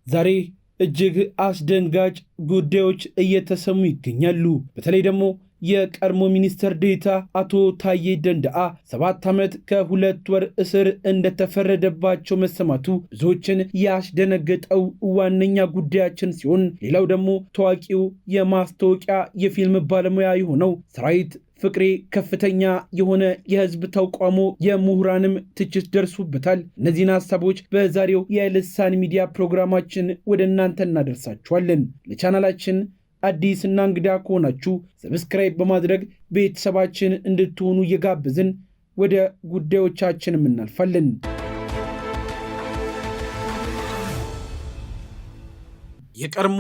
ዛሬ እጅግ አስደንጋጭ ጉዳዮች እየተሰሙ ይገኛሉ። በተለይ ደግሞ የቀድሞ ሚኒስትር ዴኤታ አቶ ታዬ ደንደአ 7 ዓመት ከ2 ወር እስር እንደተፈረደባቸው መሰማቱ ብዙዎችን ያስደነገጠው ዋነኛ ጉዳያችን ሲሆን፣ ሌላው ደግሞ ታዋቂው የማስታወቂያ የፊልም ባለሙያ የሆነው ሰራዊት ፍቅሬ ከፍተኛ የሆነ የህዝብ ተቃውሞ የምሁራንም ትችት ደርሶበታል። እነዚህን ሐሳቦች በዛሬው የልሳን ሚዲያ ፕሮግራማችን ወደ እናንተ እናደርሳችኋለን። ለቻናላችን አዲስ እና እንግዳ ከሆናችሁ ሰብስክራይብ በማድረግ ቤተሰባችን እንድትሆኑ እየጋበዝን ወደ ጉዳዮቻችን እናልፋለን። የቀድሞ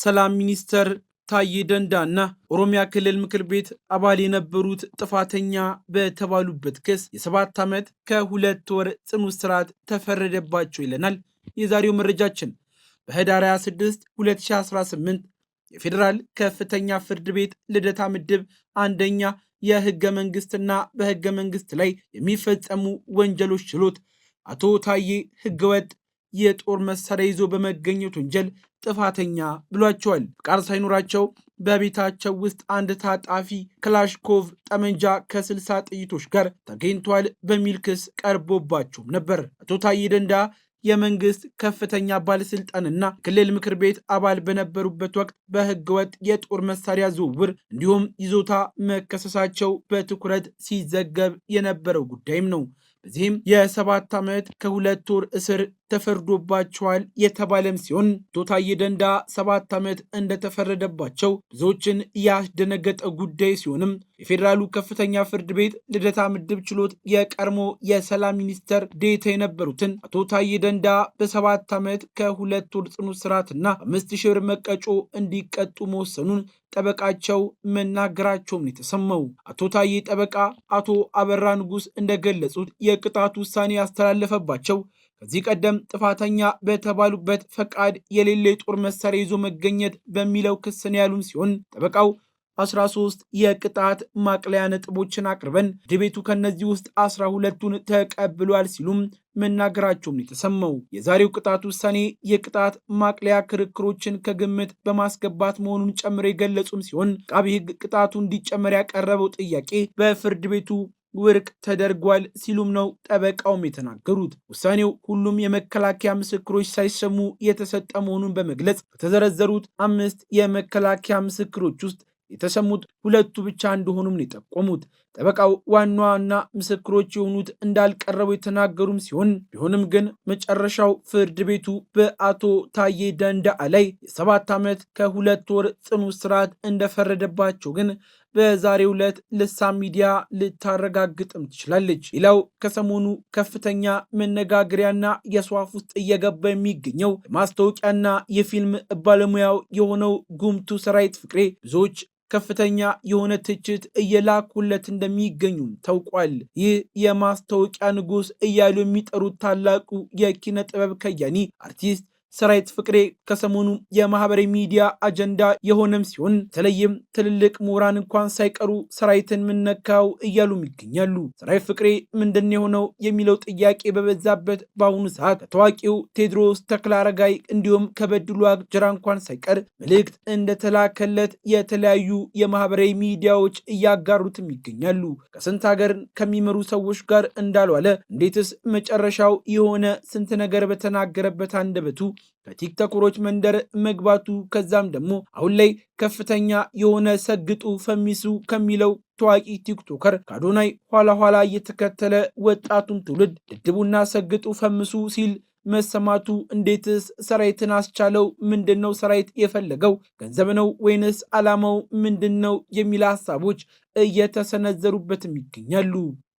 ሰላም ሚኒስተር ታዬ ደንደአና ኦሮሚያ ክልል ምክር ቤት አባል የነበሩት ጥፋተኛ በተባሉበት ክስ የ7 ዓመት ከ2 ወር ጽኑ እስራት ተፈረደባቸው ይለናል የዛሬው መረጃችን። በህዳር 26 2018 የፌዴራል ከፍተኛ ፍርድ ቤት ልደታ ምድብ አንደኛ የህገ መንግስትና በህገ መንግስት ላይ የሚፈጸሙ ወንጀሎች ችሎት አቶ ታዬ ህገወጥ የጦር መሳሪያ ይዞ በመገኘት ወንጀል ጥፋተኛ ብሏቸዋል። ፍቃድ ሳይኖራቸው በቤታቸው ውስጥ አንድ ታጣፊ ክላሽኮቭ ጠመንጃ ከ60 ጥይቶች ጋር ተገኝቷል በሚል ክስ ቀርቦባቸውም ነበር። አቶ ታዬ ደንደአ የመንግስት ከፍተኛ ባለስልጣንና ክልል ምክር ቤት አባል በነበሩበት ወቅት በህገወጥ የጦር መሳሪያ ዝውውር እንዲሁም ይዞታ መከሰሳቸው በትኩረት ሲዘገብ የነበረው ጉዳይም ነው። በዚህም የ7 ዓመት ከ2 ወር እስር ተፈርዶባቸዋል የተባለም ሲሆን አቶ ታዬ ደንደአ 7 ዓመት እንደተፈረደባቸው ብዙዎችን ያስደነገጠ ጉዳይ ሲሆንም የፌዴራሉ ከፍተኛ ፍርድ ቤት ልደታ ምድብ ችሎት የቀድሞ የሰላም ሚኒስተር ዴኤታ የነበሩትን አቶ ታዬ ደንደአ በ7 ዓመት ከ2 ወር ጽኑ እስራትና 5,000 ብር መቀጮ እንዲቀጡ መወሰኑን ጠበቃቸው መናገራቸውም የተሰማው። አቶ ታዬ ጠበቃ አቶ አበራ ንጉስ እንደገለጹት የቅጣት ውሳኔ ያስተላለፈባቸው ከዚህ ቀደም ጥፋተኛ በተባሉበት ፈቃድ የሌለ የጦር መሳሪያ ይዞ መገኘት በሚለው ክስ ነው ያሉም ሲሆን ጠበቃው 13 የቅጣት ማቅለያ ነጥቦችን አቅርበን ፍርድ ቤቱ ከነዚህ ውስጥ 12ቱን ተቀብሏል ሲሉም መናገራቸውም የተሰማው። የዛሬው ቅጣት ውሳኔ የቅጣት ማቅለያ ክርክሮችን ከግምት በማስገባት መሆኑን ጨምሮ የገለጹም ሲሆን አቃቤ ሕግ ቅጣቱ እንዲጨመር ያቀረበው ጥያቄ በፍርድ ቤቱ ውድቅ ተደርጓል ሲሉም ነው ጠበቃውም የተናገሩት። ውሳኔው ሁሉም የመከላከያ ምስክሮች ሳይሰሙ የተሰጠ መሆኑን በመግለጽ ከተዘረዘሩት 5 የመከላከያ ምስክሮች ውስጥ የተሰሙት 2ቱ ብቻ እንደሆኑም ነው የጠቆሙት። ጠበቃው ዋና ዋና ምስክሮች የሆኑት እንዳልቀረቡ የተናገሩም ሲሆን ቢሆንም ግን መጨረሻው ፍርድ ቤቱ በአቶ ታዬ ደንደአ ላይ የ7 ዓመት ከ2 ወር ጽኑ እስራት እንደፈረደባቸው ግን በዛሬው ዕለት ልሳን ሚዲያ ልታረጋግጥም ትችላለች። ሌላው ከሰሞኑ ከፍተኛ መነጋገሪያና የሰው አፍ ውስጥ እየገባ የሚገኘው ማስታወቂያና የፊልም ባለሙያው የሆነው ጉምቱ ሰራዊት ፍቅሬ ብዙዎች ከፍተኛ የሆነ ትችት እየላኩለት እንደሚገኙም ታውቋል። ይህ የማስታወቂያ ንጉስ እያሉ የሚጠሩት ታላቁ የኪነ ጥበብ ከያኒ አርቲስት ሰራዊት ፍቅሬ ከሰሞኑ የማህበራዊ ሚዲያ አጀንዳ የሆነም ሲሆን በተለይም ትልልቅ ምሁራን እንኳን ሳይቀሩ ሰራዊትን ምነካው እያሉም ይገኛሉ። ሰራዊት ፍቅሬ ምንድን የሆነው የሚለው ጥያቄ በበዛበት በአሁኑ ሰዓት ከታዋቂው ቴዎድሮስ ተክለአረጋይ እንዲሁም ከበድሉ ዋቅጅራ እንኳን ሳይቀር መልእክት እንደተላከለት የተለያዩ የማህበራዊ ሚዲያዎች እያጋሩትም ይገኛሉ። ከስንት ሀገር ከሚመሩ ሰዎች ጋር እንዳልዋለ እንዴትስ መጨረሻው የሆነ ስንት ነገር በተናገረበት አንደበቱ ከቲክቶከሮች መንደር መግባቱ ከዛም ደግሞ አሁን ላይ ከፍተኛ የሆነ ሰግጡ ፈሚሱ ከሚለው ታዋቂ ቲክቶከር ከአዶናይ ኋላ እየተከተለ ወጣቱን ትውልድ ድድቡና ሰግጡ ፈምሱ ሲል መሰማቱ እንዴትስ ሰራዊትን አስቻለው? ምንድነው ሰራዊት የፈለገው? ገንዘብ ነው ወይንስ ዓላማው ምንድነው? የሚል ሐሳቦች እየተሰነዘሩበትም ይገኛሉ።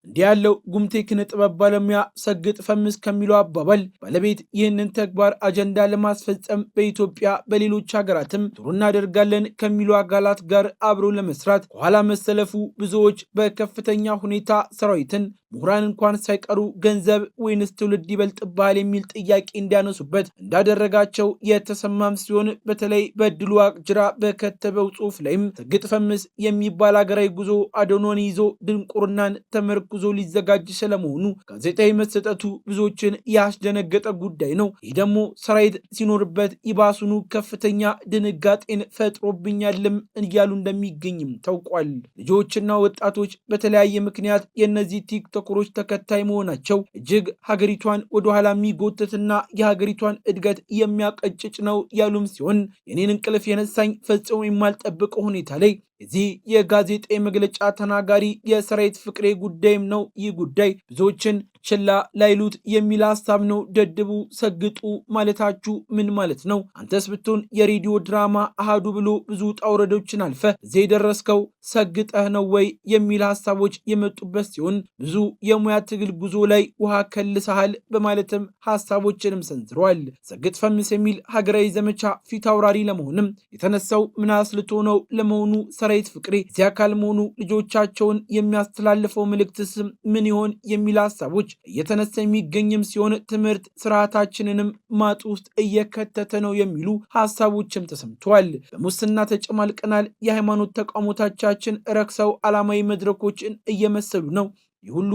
እንዲህ ያለው ጉምቴ ኪነ ጥበብ ባለሙያ ሰግጥ ፈምስ ከሚለው አባባል ባለቤት ይህንን ተግባር አጀንዳ ለማስፈጸም በኢትዮጵያ በሌሎች ሀገራትም ጥሩ እናደርጋለን ከሚሉ አካላት ጋር አብሮ ለመስራት ከኋላ መሰለፉ ብዙዎች በከፍተኛ ሁኔታ ሰራዊትን ምሁራን እንኳን ሳይቀሩ ገንዘብ ወይንስ ትውልድ ይበልጥብሃል የሚል ጥያቄ እንዲያነሱበት እንዳደረጋቸው የተሰማም ሲሆን በተለይ በድሉ ዋቅጅራ በከተበው ጽሑፍ ላይም ሰግጥ ፈምስ የሚባል ሀገራዊ ጉዞ አዶኖን ይዞ ድንቁርናን ተመርኩዞ ተመርኩዞ ሊዘጋጅ ስለመሆኑ ጋዜጣዊ መሰጠቱ ብዙዎችን ያስደነገጠ ጉዳይ ነው። ይህ ደግሞ ሰራዊት ሲኖርበት ይባሱኑ ከፍተኛ ድንጋጤን ፈጥሮብኛልም እያሉ እንደሚገኝም ታውቋል። ልጆችና ወጣቶች በተለያየ ምክንያት የእነዚህ ቲክቶከሮች ተከታይ መሆናቸው እጅግ ሀገሪቷን ወደኋላ የሚጎትትና የሀገሪቷን እድገት የሚያቀጭጭ ነው ያሉም ሲሆን የኔን እንቅልፍ የነሳኝ ፈጽሞ የማልጠብቀው ሁኔታ ላይ የዚህ የጋዜጣዊ መግለጫ ተናጋሪ የሰራዊት ፍቅሬ ጉዳይም ነው። ይህ ጉዳይ ብዙዎችን ችላ ላይሉት የሚል ሀሳብ ነው። ደድቡ ሰግጡ ማለታችሁ ምን ማለት ነው? አንተስ ብትሆን የሬዲዮ ድራማ አሃዱ ብሎ ብዙ ጣውረዶችን አልፈ እዚህ የደረስከው ሰግጠህ ነው ወይ የሚል ሀሳቦች የመጡበት ሲሆን ብዙ የሙያ ትግል ጉዞ ላይ ውሃ ከልሰሃል በማለትም ሀሳቦችንም ሰንዝረዋል። ሰግጥ ፈምስ የሚል ሀገራዊ ዘመቻ ፊት አውራሪ ለመሆንም የተነሳው ምን አስልቶ ነው ለመሆኑ? ሰራዊት ፍቅሬ እዚህ አካል መሆኑ ልጆቻቸውን የሚያስተላልፈው መልእክትስ ምን ይሆን የሚል ሀሳቦች እየተነሳ የሚገኝም ሲሆን ትምህርት ስርዓታችንንም ማጥ ውስጥ እየከተተ ነው የሚሉ ሀሳቦችም ተሰምተዋል። በሙስና ተጨማልቀናል፣ የሃይማኖት ተቋሞቻችን ረክሰው ዓላማዊ መድረኮችን እየመሰሉ ነው፣ ይህ ሁሉ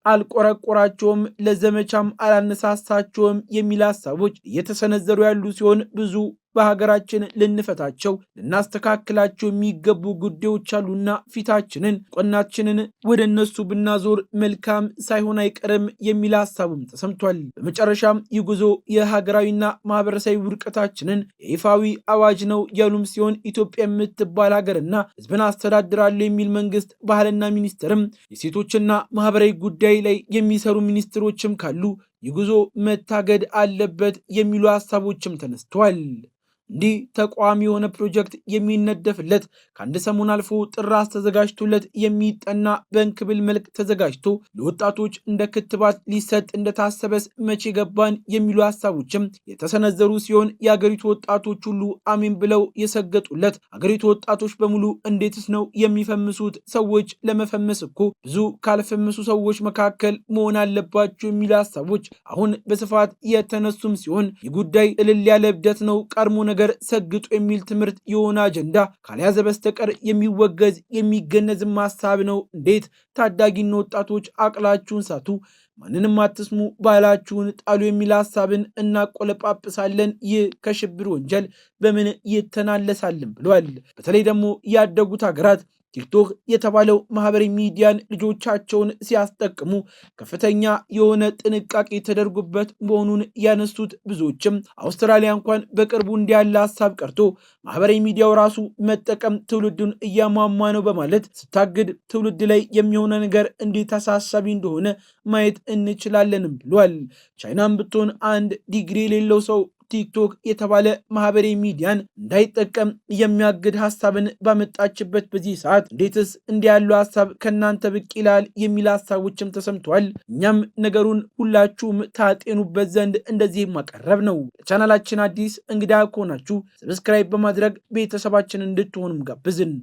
አልቆረቆራቸውም፣ ለዘመቻም አላነሳሳቸውም የሚል ሀሳቦች እየተሰነዘሩ ያሉ ሲሆን ብዙ በሀገራችን ልንፈታቸው ልናስተካክላቸው የሚገቡ ጉዳዮች አሉና ፊታችንን ቆናችንን ወደ እነሱ ብናዞር መልካም ሳይሆን አይቀርም የሚል ሀሳቡም ተሰምቷል። በመጨረሻም ይህ ጉዞ የሀገራዊና ማህበረሰባዊ ውድቀታችንን የይፋዊ አዋጅ ነው ያሉም ሲሆን ኢትዮጵያ የምትባል ሀገርና ሕዝብን አስተዳድራለሁ የሚል መንግስት ባህልና ሚኒስትርም የሴቶችና ማህበራዊ ጉዳይ ላይ የሚሰሩ ሚኒስትሮችም ካሉ ይህ ጉዞ መታገድ አለበት የሚሉ ሀሳቦችም ተነስተዋል። እንዲህ ተቋሚ የሆነ ፕሮጀክት የሚነደፍለት ከአንድ ሰሞን አልፎ ጥራስ ተዘጋጅቶለት የሚጠና በእንክብል መልክ ተዘጋጅቶ ለወጣቶች እንደ ክትባት ሊሰጥ እንደታሰበስ መቼ ገባን የሚሉ ሀሳቦችም የተሰነዘሩ ሲሆን የአገሪቱ ወጣቶች ሁሉ አሜን ብለው የሰገጡለት አገሪቱ ወጣቶች በሙሉ እንዴትስ ነው የሚፈምሱት? ሰዎች ለመፈመስ እኮ ብዙ ካልፈመሱ ሰዎች መካከል መሆን አለባቸው የሚሉ ሀሳቦች አሁን በስፋት የተነሱም ሲሆን ይህ ጉዳይ እልል ያለ እብደት ነው፣ ቀድሞ ነገር ሰግጡ የሚል ትምህርት የሆነ አጀንዳ ካልያዘ በስተቀር የሚወገዝ የሚገነዝም ሀሳብ ነው። እንዴት ታዳጊና ወጣቶች አቅላችሁን ሳቱ፣ ማንንም አትስሙ፣ ባህላችሁን ጣሉ የሚል ሀሳብን እናቆለጳጵሳለን። ይህ ከሽብር ወንጀል በምን ይተናለሳልን ብሏል። በተለይ ደግሞ ያደጉት ሀገራት ቲክቶክ የተባለው ማህበራዊ ሚዲያን ልጆቻቸውን ሲያስጠቅሙ ከፍተኛ የሆነ ጥንቃቄ ተደርጎበት መሆኑን ያነሱት ብዙዎችም አውስትራሊያ እንኳን በቅርቡ እንዲያለ ሀሳብ ቀርቶ ማህበራዊ ሚዲያው ራሱ መጠቀም ትውልዱን እያሟሟ ነው በማለት ስታግድ ትውልድ ላይ የሚሆነ ነገር እንዴት አሳሳቢ እንደሆነ ማየት እንችላለንም ብሏል። ቻይናም ብትሆን አንድ ዲግሪ የሌለው ሰው ቲክቶክ የተባለ ማህበራዊ ሚዲያን እንዳይጠቀም የሚያግድ ሀሳብን ባመጣችበት በዚህ ሰዓት እንዴትስ እንዲህ ያለው ሀሳብ ከእናንተ ብቅ ይላል የሚል ሀሳቦችም ተሰምተዋል። እኛም ነገሩን ሁላችሁም ታጤኑበት ዘንድ እንደዚህ ማቀረብ ነው። ለቻናላችን አዲስ እንግዳ ከሆናችሁ ሰብስክራይብ በማድረግ ቤተሰባችን እንድትሆኑም ጋብዝን።